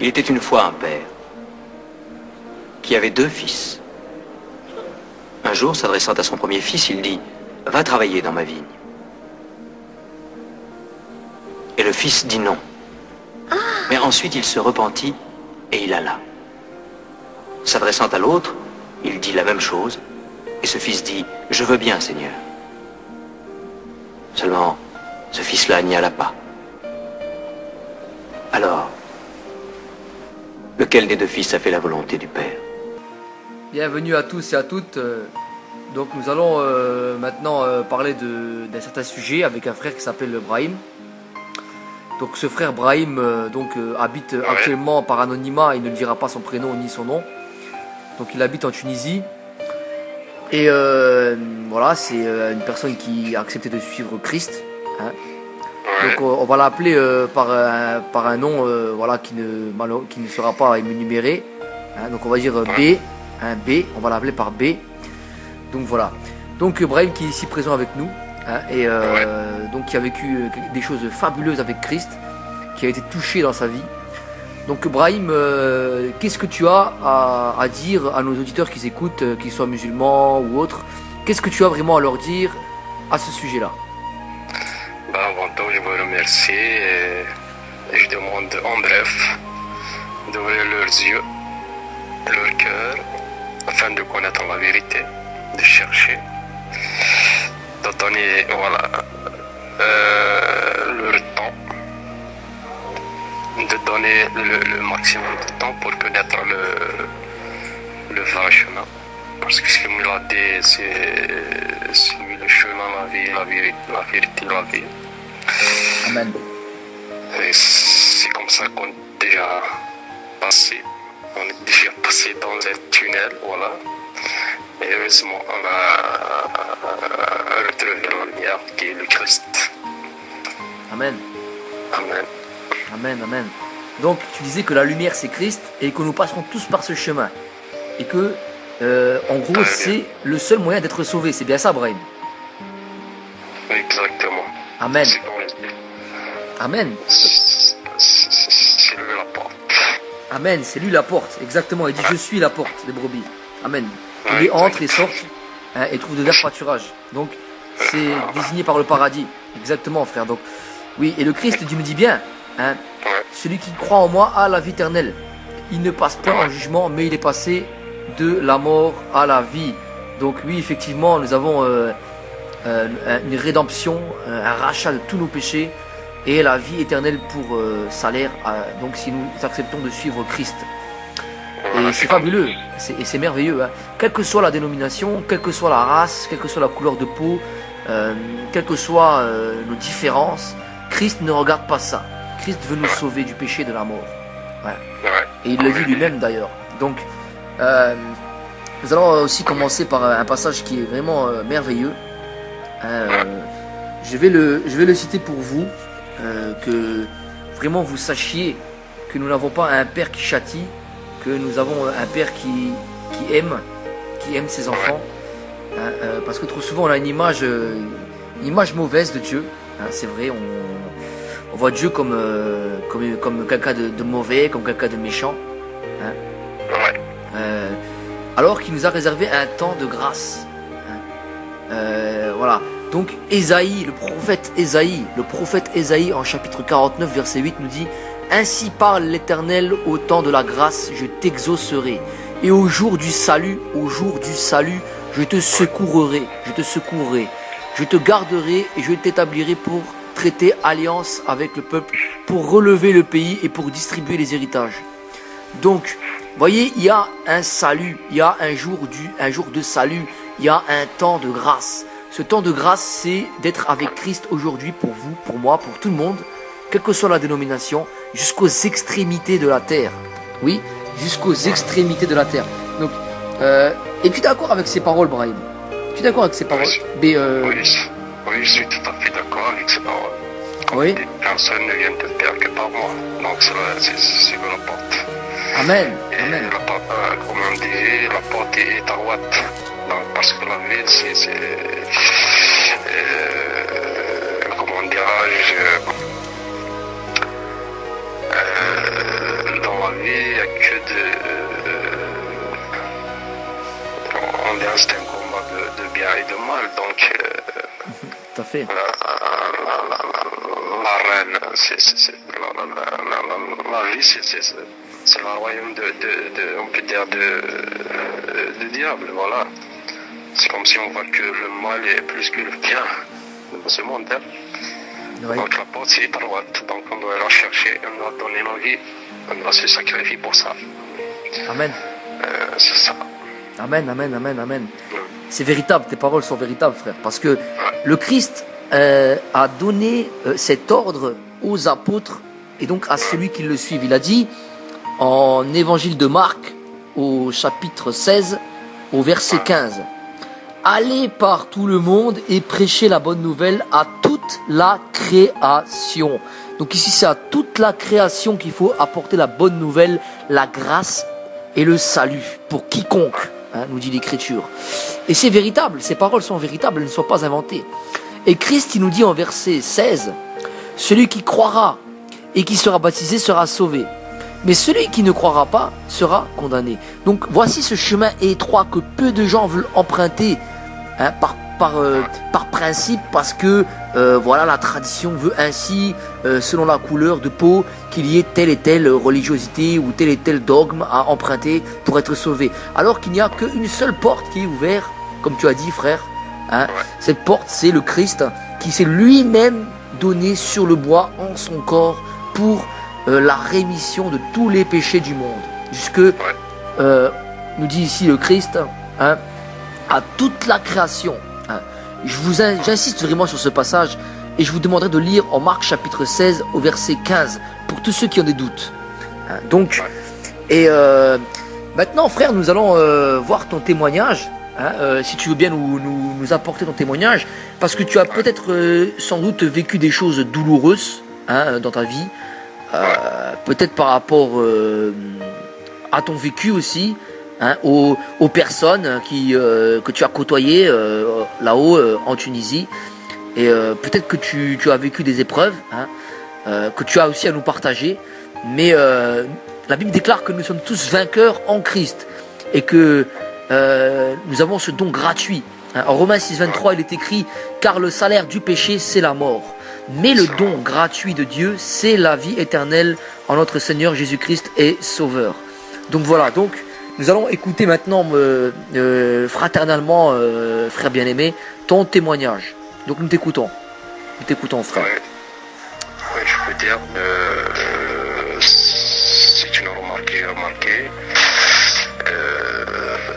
Il était une fois un père qui avait 2 fils. Un jour, s'adressant à son premier fils, il dit « Va travailler dans ma vigne ». Et le fils dit non. Mais ensuite, il se repentit et il alla. S'adressant à l'autre, il dit la même chose. Et ce fils dit « Je veux bien, Seigneur ». Seulement, ce fils-là n'y alla pas. Alors, lequel des 2 fils a fait la volonté du Père? Bienvenue à tous et à toutes. Donc nous allons maintenant parler d'un certain sujet avec un frère qui s'appelle Brahim. Donc ce frère Brahim habite actuellement par anonymat, il ne dira pas son prénom ni son nom. Donc il habite en Tunisie. Et voilà, c'est une personne qui a accepté de suivre Christ. Hein. Donc on va l'appeler par un nom voilà, qui ne sera pas énuméré. Hein. Donc on va dire B. Hein, B, on va l'appeler par B. Donc voilà. Donc Brahim qui est ici présent avec nous. Hein, et donc qui a vécu des choses fabuleuses avec Christ, qui a été touché dans sa vie. Donc Brahim, qu'est-ce que tu as à dire à nos auditeurs qui écoutent, qu'ils soient musulmans ou autres? Qu'est-ce que tu as vraiment à leur dire à ce sujet-là? Avant tout, je vous remercie et je demande en bref d'ouvrir leurs yeux, leur cœur, afin de connaître la vérité, de chercher, de donner leur temps, de donner le maximum de temps pour connaître le vrai chemin. Parce que ce qu'il a dit, c'est lui le chemin, la vie, la vérité, la vie. Amen. Et c'est comme ça qu'on est déjà passé. On est déjà passé dans un tunnel, voilà. Et heureusement, on a retrouvé la lumière qui est le Christ. Amen. Amen. Amen, amen. Donc tu disais que la lumière c'est Christ et que nous passerons tous par ce chemin. Et que, en gros, c'est le seul moyen d'être sauvé. C'est bien ça, Brahim? Exactement. Amen. Amen. C'est lui la porte. Amen, c'est lui la porte. Exactement. Il dit je suis la porte des brebis. Amen. Et lui entre et sort hein, et trouve de verts pâturages. Donc c'est désigné par le paradis. Exactement, frère. Donc oui, et le Christ, tu me dis bien, hein, celui qui croit en moi a la vie éternelle. Il ne passe pas en jugement, mais il est passé de la mort à la vie. Donc oui, effectivement, nous avons une rédemption, un rachat de tous nos péchés et la vie éternelle pour salaire. Donc si nous acceptons de suivre Christ. Et c'est fabuleux, et c'est merveilleux. Hein. Quelle que soit la dénomination, quelle que soit la race, quelle que soit la couleur de peau, quelles que soient nos différences, Christ ne regarde pas ça. Christ veut nous sauver du péché et de la mort. Ouais. Et il le dit lui-même d'ailleurs. Donc, nous allons aussi commencer par un passage qui est vraiment merveilleux. Je vais le citer pour vous, que vraiment vous sachiez que nous n'avons pas un père qui châtie, que nous avons un père qui aime ses enfants. Parce que trop souvent on a une image mauvaise de Dieu. Hein, c'est vrai, on voit Dieu comme quelqu'un de mauvais, comme quelqu'un de méchant. Hein. Alors qu'il nous a réservé un temps de grâce. Hein. Voilà. Donc Ésaïe, le prophète Ésaïe en chapitre 49 verset 8 nous dit: ainsi parle l'Éternel, au temps de la grâce, je t'exaucerai. Et au jour du salut, je te secourrai. Je te garderai et je t'établirai pour traiter alliance avec le peuple, pour relever le pays et pour distribuer les héritages. Donc, voyez, il y a un salut, il y a un jour de salut, il y a un temps de grâce. Ce temps de grâce, c'est d'être avec Christ aujourd'hui pour vous, pour moi, pour tout le monde, quelle que soit la dénomination, jusqu'aux extrémités de la terre. Oui, jusqu'aux extrémités de la terre. Donc, et tu es d'accord avec ces paroles, Brahim? Tu es d'accord avec ces paroles? Oui, je suis tout à fait d'accord avec ces paroles. Oui. Personne ne vient de faire que par moi. Donc c'est la porte. Amen. Et Amen. Comme on dit, la porte est à droite. Donc, parce que la ville, c'est comment dirais-je, dans la vie, il n'y a que on est c'est un combat de bien et de mal, donc Tout à fait. la reine, la vie, c'est le royaume on peut dire de diable, voilà. C'est comme si on voit que le mal est plus que le bien dans ce monde. Hein. Oui. Donc la porte c'est droite, donc on doit la chercher, on doit donner nos vies, on doit se sacrifier pour ça. Amen. C'est ça. Amen, amen, amen, amen. C'est véritable, tes paroles sont véritables, frère. Parce que le Christ a donné cet ordre aux apôtres et donc à celui qui le suit. Il a dit en évangile de Marc, au chapitre 16, au verset 15, « Allez par tout le monde et prêchez la bonne nouvelle à toute la création. » Donc ici, c'est à toute la création qu'il faut apporter la bonne nouvelle, la grâce et le salut pour quiconque, hein, nous dit l'Écriture. Et c'est véritable, ces paroles sont véritables, elles ne sont pas inventées. Et Christ, il nous dit en verset 16, « Celui qui croira et qui sera baptisé sera sauvé. Mais celui qui ne croira pas sera condamné. » Donc voici ce chemin étroit que peu de gens veulent emprunter, hein, par principe, parce que voilà, la tradition veut ainsi, selon la couleur de peau, qu'il y ait telle et telle religiosité ou tel et tel dogme à emprunter pour être sauvé. Alors qu'il n'y a qu'une seule porte qui est ouverte, comme tu as dit, frère. Hein. Cette porte, c'est le Christ qui s'est lui-même donné sur le bois en son corps pour la rémission de tous les péchés du monde. Jusque, nous dit ici le Christ, hein, à toute la création. Hein. J'insiste vraiment sur ce passage et je vous demanderai de lire en Marc chapitre 16 au verset 15 pour tous ceux qui ont des doutes. Hein. Donc, et maintenant, frère, nous allons voir ton témoignage. Hein, si tu veux bien nous apporter ton témoignage, parce que tu as peut-être sans doute vécu des choses douloureuses, hein, dans ta vie, peut-être par rapport à ton vécu aussi, hein, aux personnes que tu as côtoyées là-haut en Tunisie, et peut-être que tu as vécu des épreuves, hein, que tu as aussi à nous partager, mais la Bible déclare que nous sommes tous vainqueurs en Christ et que nous avons ce don gratuit. En Romains 6, 23, il est écrit « Car le salaire du péché, c'est la mort. Mais le don gratuit de Dieu, c'est la vie éternelle en notre Seigneur Jésus-Christ et Sauveur. » Donc voilà, donc nous allons écouter maintenant fraternellement, frère bien-aimé, ton témoignage. Donc nous t'écoutons. Nous t'écoutons, frère. Oui, je peux dire, c'est une remarque que j'ai remarquée.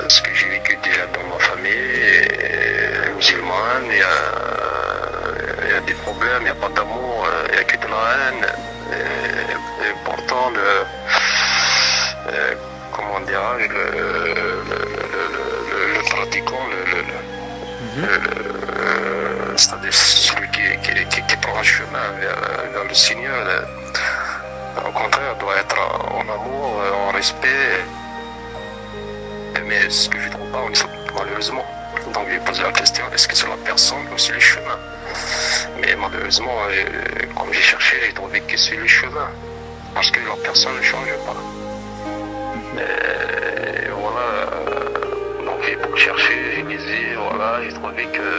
Ce que j'ai vécu déjà dans ma famille musulmane, il y a des problèmes, il n'y a pas d'amour, il n'y a que de la haine. Et pourtant, comment dirais-je, le pratiquant, c'est-à-dire celui qui prend un chemin vers le Seigneur, au contraire, doit être en amour, en respect. Mais ce que je ne trouve pas, malheureusement. Donc j'ai posé la question, est-ce que c'est la personne ou c'est le chemin? Mais malheureusement, comme j'ai cherché, j'ai trouvé que c'est le chemin. Parce que la personne ne change pas. Et voilà, donc j'ai beaucoup cherché, j'ai lisé, voilà, j'ai trouvé que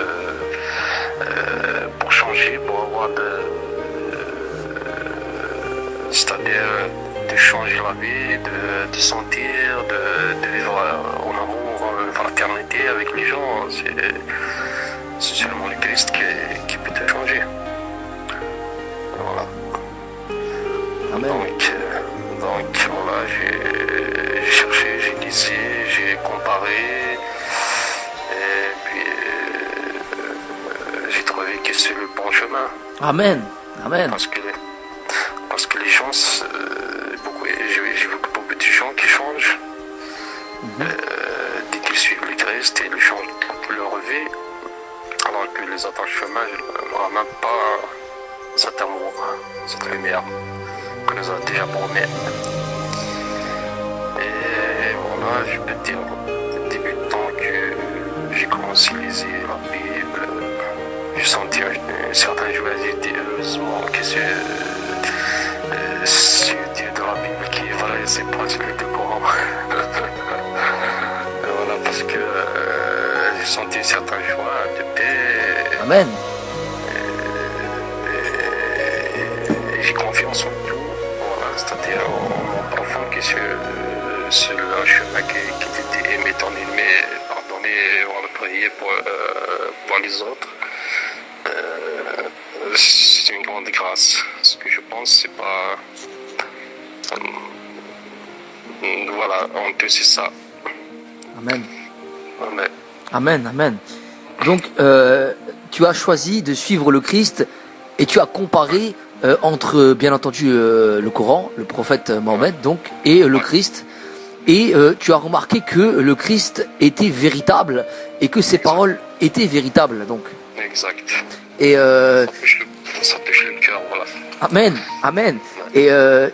pour changer, pour avoir c'est-à-dire de changer la vie, de sentir, de vivre en amour, en fraternité avec les gens. C'est seulement le Christ qui peut te changer. Voilà. Amen. Donc voilà, j'ai cherché, j'ai lisé, j'ai comparé. Et puis j'ai trouvé que c'est le bon chemin. Amen. Amen. Parce que les gens, j'ai vu beaucoup de gens qui changent dès qu'ils suivent le Christ et ils changent leur vie, alors que les autres chemins ne ramènent pas cet amour, cette lumière que nous avons déjà promis. Et voilà, je peux dire, débutant que j'ai commencé à lire la Bible, j'ai senti une certaine joie, heureusement que c'est Dieu de la Bible qui est vraie, c'est pas celui du Coran. Voilà, parce que j'ai senti certains choix de paix. Amen. Et j'ai confiance en tout. Voilà, c'est-à-dire en profond que c'est le chemin qui t'était aimé ton ennemi, pardonner, voilà, prier pour les autres. C'est une grande grâce. Ce que je pense, c'est pas. Voilà, en tout, c'est ça. Amen. Amen. Amen, amen. Donc, tu as choisi de suivre le Christ et tu as comparé entre, bien entendu, le Coran, le prophète Mohammed, donc, et le Christ. Et tu as remarqué que le Christ était véritable et que ses paroles étaient véritables. Donc. Exact. Et ça touche le cœur, voilà. amen, amen. Et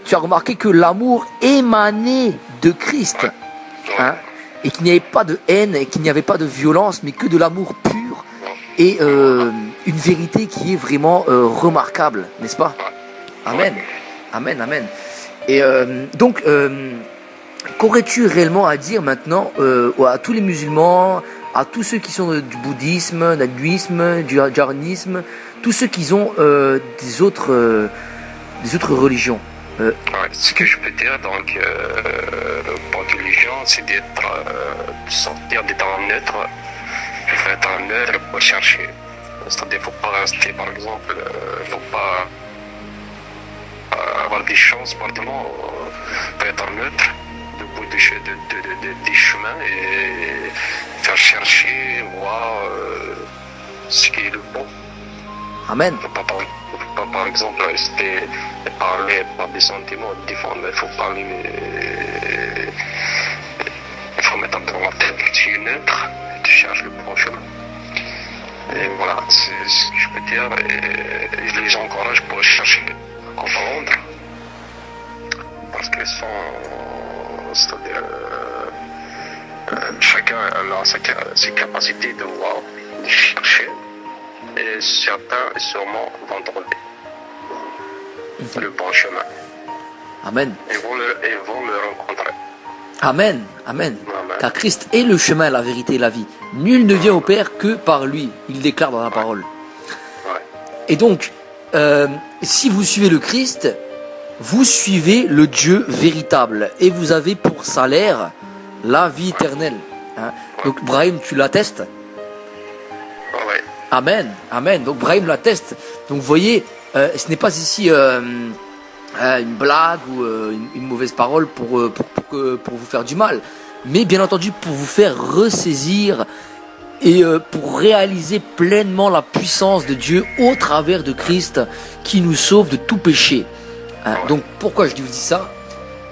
tu as remarqué que l'amour émanait de Christ, hein, et qu'il n'y avait pas de haine, et qu'il n'y avait pas de violence, mais que de l'amour pur et une vérité qui est vraiment remarquable, n'est-ce pas? Amen, amen, amen. Et donc, qu'aurais-tu réellement à dire maintenant à tous les musulmans, à tous ceux qui sont du bouddhisme, de l'hindouisme, du jainisme, tous ceux qui ont des autres religions? Ouais, ce que je peux dire, donc, pour les religion, c'est de sortir d'être neutre, être neutre pour chercher. C'est-à-dire, il ne faut pas rester, par exemple, il ne faut pas avoir des chances, pardon, pour être neutre, debout des chemins et faire chercher, voir ce qui est le bon. Amen. Il ne faut pas, par exemple, rester parler par des sentiments, défendre, il faut parler, il faut mettre dans la tête que tu es neutre et tu cherches le bon chemin. Et voilà, c'est ce que je peux dire, et je les encourage pour chercher à comprendre, parce qu'ils sont, c'est-à-dire, chacun a ses capacités de voir, de chercher, et certains sûrement vont trouver le bon chemin. Amen. Et vont le rencontrer. Amen, amen. Amen. Car Christ est le chemin, la vérité et la vie. Nul ne vient au Père que par lui. Il déclare dans la parole. Ouais. Et donc, si vous suivez le Christ, vous suivez le Dieu véritable. Et vous avez pour salaire la vie éternelle. Hein. Donc, Brahim, tu l'attestes? Ouais. Amen, amen. Donc, Brahim l'atteste. Donc, vous voyez, ce n'est pas ici une blague ou une mauvaise parole pour vous faire du mal, mais bien entendu pour vous faire ressaisir et pour réaliser pleinement la puissance de Dieu au travers de Christ qui nous sauve de tout péché. Hein, donc pourquoi je vous dis ça?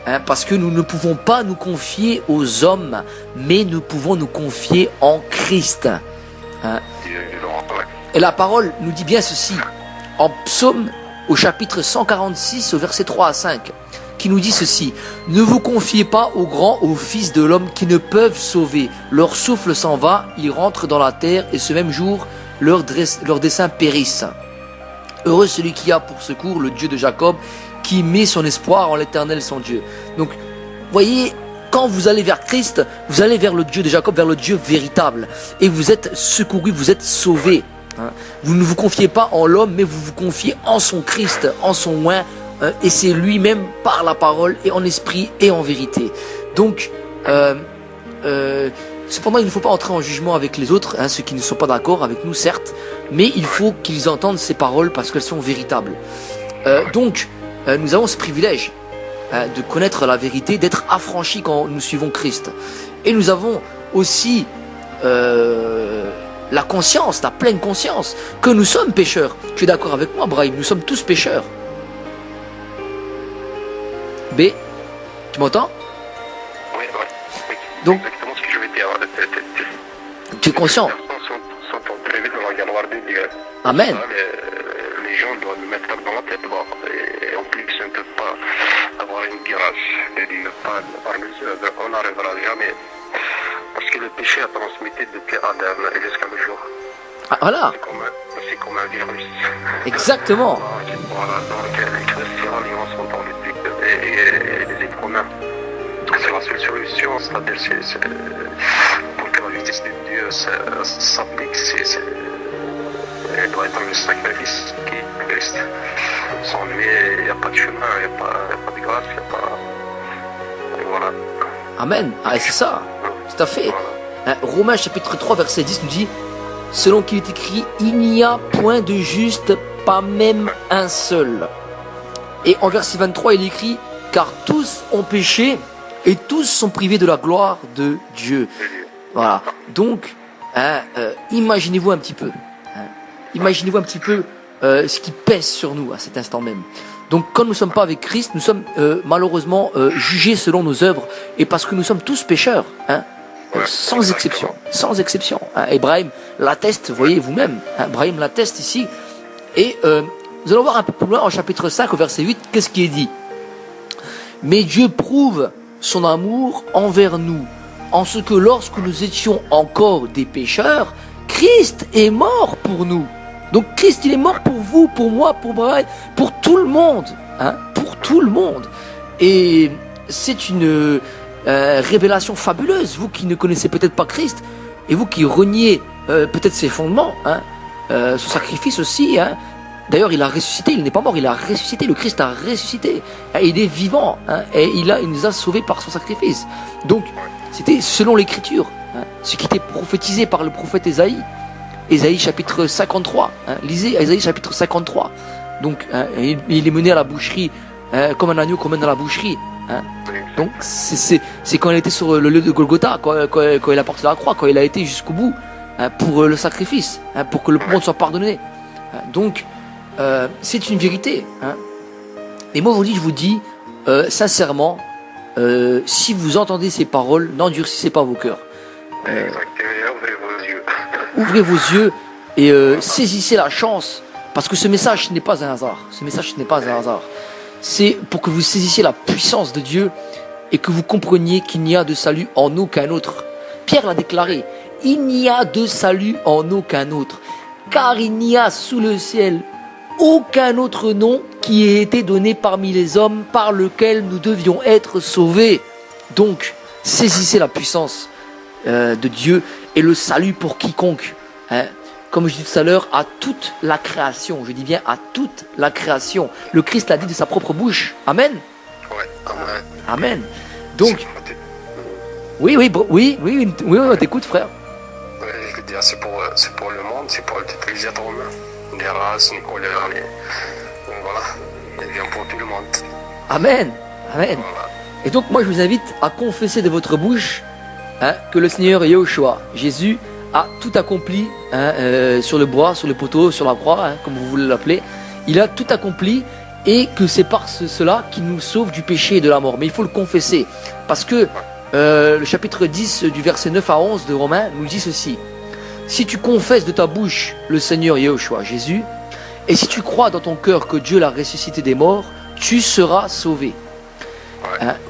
Hein, parce que nous ne pouvons pas nous confier aux hommes, mais nous pouvons nous confier en Christ. Hein. Et la parole nous dit bien ceci en Psaume au chapitre 146 au verset 3 à 5, qui nous dit ceci: ne vous confiez pas aux grands, aux fils de l'homme qui ne peuvent sauver. Leur souffle s'en va, ils rentrent dans la terre, et ce même jour, leurs desseins périssent. Heureux celui qui a pour secours le Dieu de Jacob, qui met son espoir en l'Éternel son Dieu. Donc, voyez, quand vous allez vers Christ, vous allez vers le Dieu de Jacob, vers le Dieu véritable, et vous êtes secourus, vous êtes sauvés. Hein. Vous ne vous confiez pas en l'homme, mais vous vous confiez en son Christ, en son oint, et c'est lui-même par la parole et en esprit et en vérité. Donc, cependant, il ne faut pas entrer en jugement avec les autres, hein, ceux qui ne sont pas d'accord avec nous, certes, mais il faut qu'ils entendent ces paroles parce qu'elles sont véritables. Donc, nous avons ce privilège de connaître la vérité, d'être affranchis quand nous suivons Christ. Et nous avons aussi la conscience, la pleine conscience que nous sommes pécheurs. Tu es d'accord avec moi, Brahim? Nous sommes tous pécheurs. B, tu m'entends? Oui. Donc, exactement ce que je veux dire. tu es conscient? Les personnes sont entrées dans la galère de Dieu. Amen. Les gens doivent le mettre dans la tête. Bon. Et en plus, on ne peut pas avoir une grâce de Dieu. On n'arrivera jamais. Parce que le péché a transmis depuis Adam et jusqu'à nos jours. Ah, voilà. C'est comme un virus. Exactement. Voilà, donc les chrétiens, ils sont dans le but. Et quand même. C'est la seule solution, c'est-à-dire pour que la justice de Dieu s'applique, elle doit être un sacrifice qui est Christ. Sans lui, il n'y a pas de chemin, il n'y a pas de grâce, il n'y a pas... Et voilà. Amen. Ah, c'est ça. Tout à fait. Voilà. Romains chapitre 3 verset 10 nous dit, selon qu'il est écrit, il n'y a point de juste, pas même un seul. Et en verset 23 il est écrit, car tous ont péché et tous sont privés de la gloire de Dieu. Voilà. Donc, imaginez-vous un petit peu. Imaginez-vous un petit peu ce qui pèse sur nous à cet instant même. Donc, quand nous ne sommes pas avec Christ, nous sommes malheureusement jugés selon nos œuvres, et parce que nous sommes tous pécheurs, sans exception, sans exception. Et Brahim l'atteste, voyez vous-même, Brahim l'atteste ici. Et nous allons voir un peu plus loin en chapitre 5 au verset 8, qu'est-ce qui est dit. Mais Dieu prouve son amour envers nous, en ce que lorsque nous étions encore des pécheurs, Christ est mort pour nous. Donc Christ, il est mort pour vous, pour moi, pour Brahim, pour tout le monde, pour tout le monde. Et c'est une révélation fabuleuse, vous qui ne connaissez peut-être pas Christ, et vous qui reniez peut-être ses fondements, son sacrifice aussi. D'ailleurs, il a ressuscité, il n'est pas mort, il a ressuscité, le Christ a ressuscité. Il est vivant, et il nous a sauvés par son sacrifice. Donc, c'était selon l'Écriture, ce qui était prophétisé par le prophète Ésaïe. Ésaïe chapitre 53, lisez Ésaïe chapitre 53. Donc, il est mené à la boucherie, comme un agneau qu'on mène à la boucherie. Donc, c'est quand il était sur le lieu de Golgotha, quand il a porté la croix, quand il a été jusqu'au bout pour le sacrifice, pour que le monde soit pardonné. Donc, c'est une vérité. Et moi, je vous dis sincèrement, si vous entendez ces paroles, n'endurcissez pas vos cœurs. Ouvrez vos yeux et saisissez la chance, parce que ce message n'est pas un hasard. Ce message n'est pas un hasard. C'est pour que vous saisissiez la puissance de Dieu et que vous compreniez qu'il n'y a de salut en aucun autre. Pierre l'a déclaré, il n'y a de salut en aucun autre, car il n'y a sous le ciel aucun autre nom qui ait été donné parmi les hommes par lequel nous devions être sauvés. Donc, saisissez la puissance de Dieu et le salut pour quiconque. Comme je dis tout à l'heure, à toute la création. Je dis bien à toute la création. Le Christ l'a dit de sa propre bouche. Amen. Ouais, amen. Amen. Donc, oui, on t'écoute, frère. Ouais, je veux dire, c'est pour le monde, c'est pour tous les êtres humains. Les races, les couleurs, voilà. Il vient pour tout le monde. Amen. Amen. Voilà. Et donc, moi, je vous invite à confesser de votre bouche que le Seigneur Yahushua, Jésus, a tout accompli sur le bois, sur le poteau, sur la croix, comme vous voulez l'appeler. Il a tout accompli et que c'est par cela qu'il nous sauve du péché et de la mort. Mais il faut le confesser parce que le chapitre 10 du verset 9 à 11 de Romains nous dit ceci. Si tu confesses de ta bouche le Seigneur Yahushua, Jésus, et si tu crois dans ton cœur que Dieu l'a ressuscité des morts, tu seras sauvé.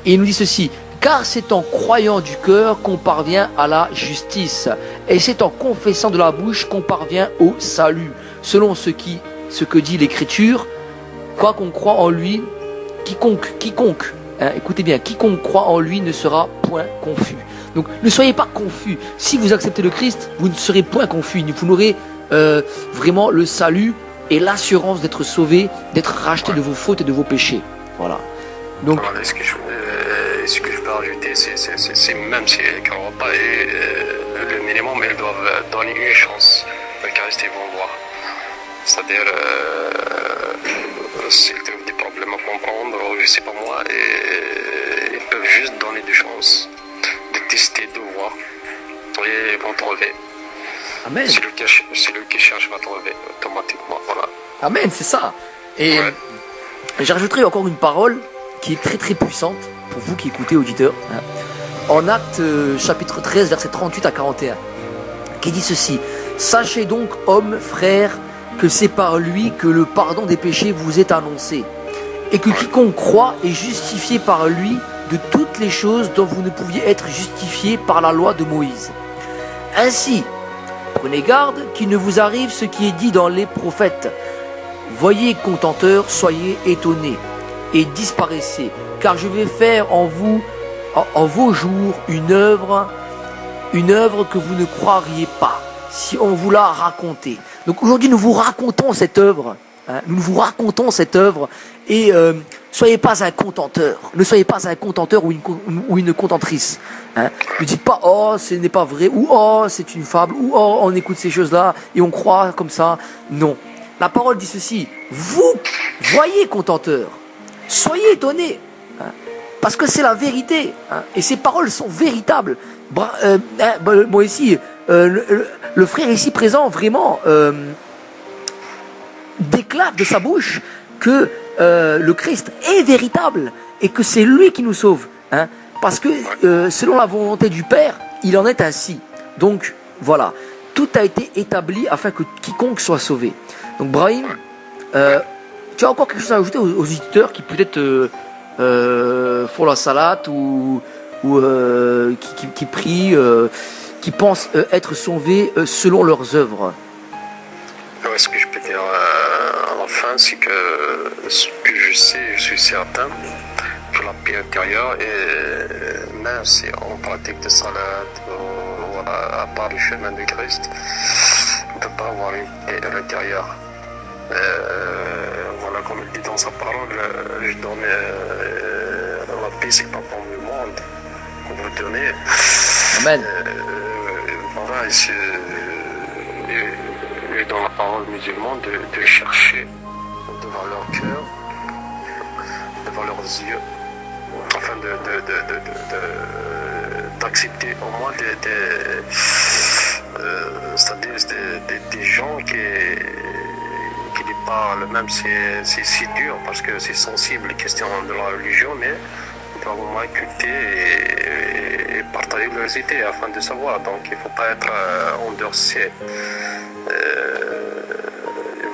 Et il nous dit ceci. Car c'est en croyant du cœur qu'on parvient à la justice, et c'est en confessant de la bouche qu'on parvient au salut, selon ce que dit l'Écriture, quoi qu'on croit en lui, quiconque, écoutez bien, quiconque croit en lui ne sera point confus. Donc ne soyez pas confus. Si vous acceptez le Christ, vous ne serez point confus. Vous n'aurez vraiment le salut et l'assurance d'être sauvé, d'être racheté de vos fautes et de vos péchés. Voilà. Donc, voilà, ce que je peux rajouter, c'est même si ils ne croient pas le minimum, ils doivent donner une chance. Le Christ, ils vont voir. C'est-à-dire, s'ils trouvent des problèmes à comprendre, je ne sais pas moi, ils peuvent juste donner des chances, de tester, de voir. Et ils vont trouver. Amen. Celui qui cherche va trouver automatiquement. Voilà. Amen, c'est ça. Et j'ajouterai encore une parole qui est très très puissante pour vous qui écoutez, auditeurs. En Actes chapitre 13, versets 38 à 41, qui dit ceci. Sachez donc, hommes, frères, que c'est par lui que le pardon des péchés vous est annoncé, et que quiconque croit est justifié par lui de toutes les choses dont vous ne pouviez être justifiés par la loi de Moïse. Ainsi, prenez garde qu'il ne vous arrive ce qui est dit dans les prophètes. Voyez, contenteurs, soyez étonnés. et disparaissez, car je vais faire en vous, en vos jours, une œuvre que vous ne croiriez pas, si on vous l'a racontée. Donc aujourd'hui, nous vous racontons cette œuvre, hein, nous vous racontons cette œuvre, et soyez pas un contenteur, ne soyez pas un contenteur ou une contentrice. Hein. Ne dites pas, oh, ce n'est pas vrai, ou oh, c'est une fable, ou oh, on écoute ces choses-là, et on croit comme ça. Non. La parole dit ceci, vous voyez contenteur, soyez étonnés, hein, parce que c'est la vérité, hein, et ces paroles sont véritables. Bon, ici, le frère ici présent vraiment déclare de sa bouche que le Christ est véritable et que c'est lui qui nous sauve, hein, parce que selon la volonté du Père, il en est ainsi. Donc voilà, tout a été établi afin que quiconque soit sauvé. Donc Brahim, tu as encore quelque chose à ajouter aux auditeurs qui peut-être font la salade ou qui prient, qui pensent être sauvés selon leurs œuvres? Ce que je peux dire à la fin, c'est que ce que je sais, je suis certain que la paix intérieure, et même si on pratique de salade, voilà, à part le chemin de Christ, on ne peut pas avoir une paix à l'intérieur. Voilà, comme il dit dans sa parole, je donne la paix, c'est pas pour le monde qu'on vous donner. Amen. Voilà, et dans la parole musulmane de chercher devant leur cœur, devant leurs yeux, afin d'accepter au moins c'est-à-dire des gens qui ne parlent, même si c'est dur parce que c'est sensible les questions de la religion, mais ils doivent au moins écouter et partager leurs idées afin de savoir. Donc il ne faut pas être endurci.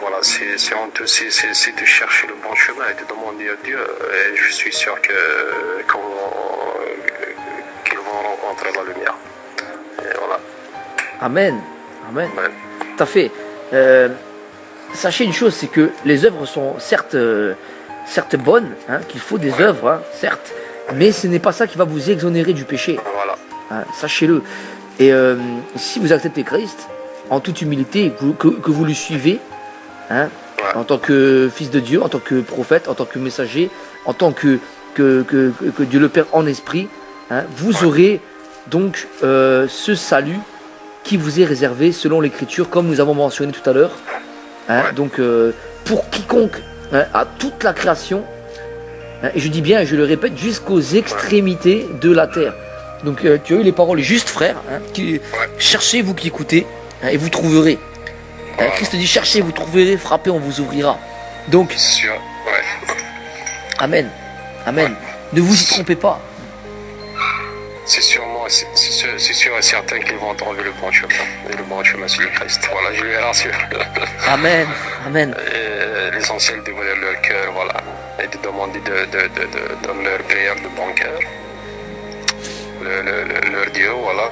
Voilà, c'est honteux, c'est de chercher le bon chemin et de demander à Dieu. Et je suis sûr qu'ils vont rencontrer la lumière. Et voilà. Amen. Amen. Ouais. Tout à fait. Sachez une chose, c'est que les œuvres sont certes bonnes, hein, qu'il faut des œuvres, hein, certes, mais ce n'est pas ça qui va vous exonérer du péché. Voilà. Hein, sachez-le. Et si vous acceptez Christ, en toute humilité, que vous le suivez, hein, en tant que fils de Dieu, en tant que prophète, en tant que messager, en tant que Dieu le Père en esprit, hein, vous aurez donc ce salut qui vous est réservé selon l'Écriture, comme nous avons mentionné tout à l'heure. Hein, donc pour quiconque, hein, à toute la création, hein, et je dis bien, et je le répète, jusqu'aux extrémités de la terre. Donc tu as eu les paroles justes, frère, hein, cherchez, vous qui écoutez, hein, et vous trouverez. Hein, Christ dit, cherchez, vous trouverez, frappez, on vous ouvrira. Donc, Amen, Amen. Ne vous y trompez pas. C'est sûr et certain qu'ils vont trouver le bon chemin. Et le bon chemin, c'est le Christ. Voilà, je lui rassure. Amen, Amen. L'essentiel d'ouvrir leur cœur, voilà, et de demander dans leur prière de bon cœur leur Dieu, voilà,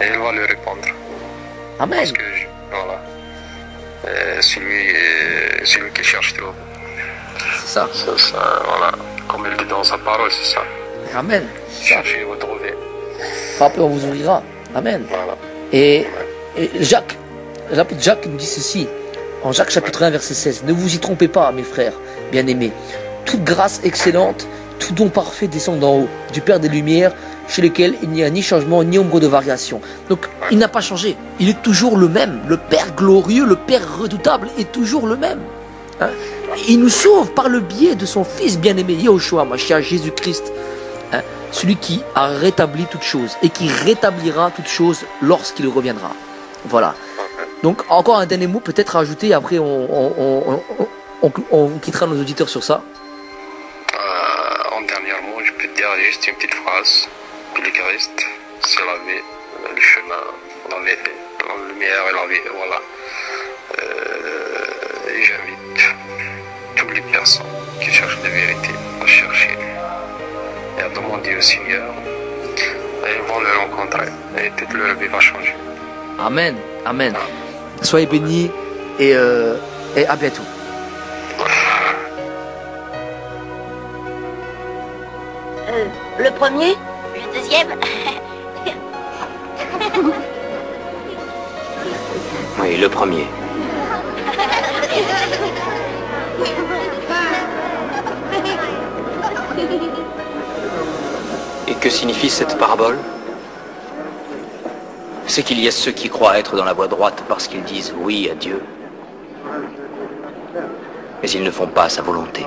et il va leur répondre. Amen. Parce que, voilà, celui qui cherche trouve. C'est ça. Voilà, comme il dit dans sa parole, c'est ça. Amen. Cherchez, vous trouvez. Frappez, on vous ouvrira. Amen. Voilà. Et l'apôtre Jacques nous dit ceci, en Jacques chapitre 1, verset 16. Ne vous y trompez pas, mes frères bien-aimés. Toute grâce excellente, tout don parfait descend d'en haut, du Père des Lumières, chez lequel il n'y a ni changement, ni ombre de variation. Donc, il n'a pas changé. Il est toujours le même. Le Père glorieux, le Père redoutable est toujours le même. Hein? Il nous sauve par le biais de son Fils bien-aimé, Yahushua, Mashiach, Jésus-Christ. Hein? Celui qui a rétabli toutes choses et qui rétablira toutes choses lorsqu'il reviendra. Voilà. Donc, encore un dernier mot peut-être à ajouter, après on quittera nos auditeurs sur ça. En dernier mot, je peux te dire juste une petite phrase. Que le Christ, c'est la vie, le chemin, la vérité, la lumière et la vie, voilà. Et j'invite toutes les personnes qui cherchent la vérité à chercher et à demander au Seigneur, et ils vont le rencontrer et toute leur vie va changer. Amen, Amen. Soyez bénis et à bientôt. Le premier? Le deuxième? Oui, le premier. Et que signifie cette parabole? C'est qu'il y a ceux qui croient être dans la voie droite parce qu'ils disent oui à Dieu, mais ils ne font pas sa volonté.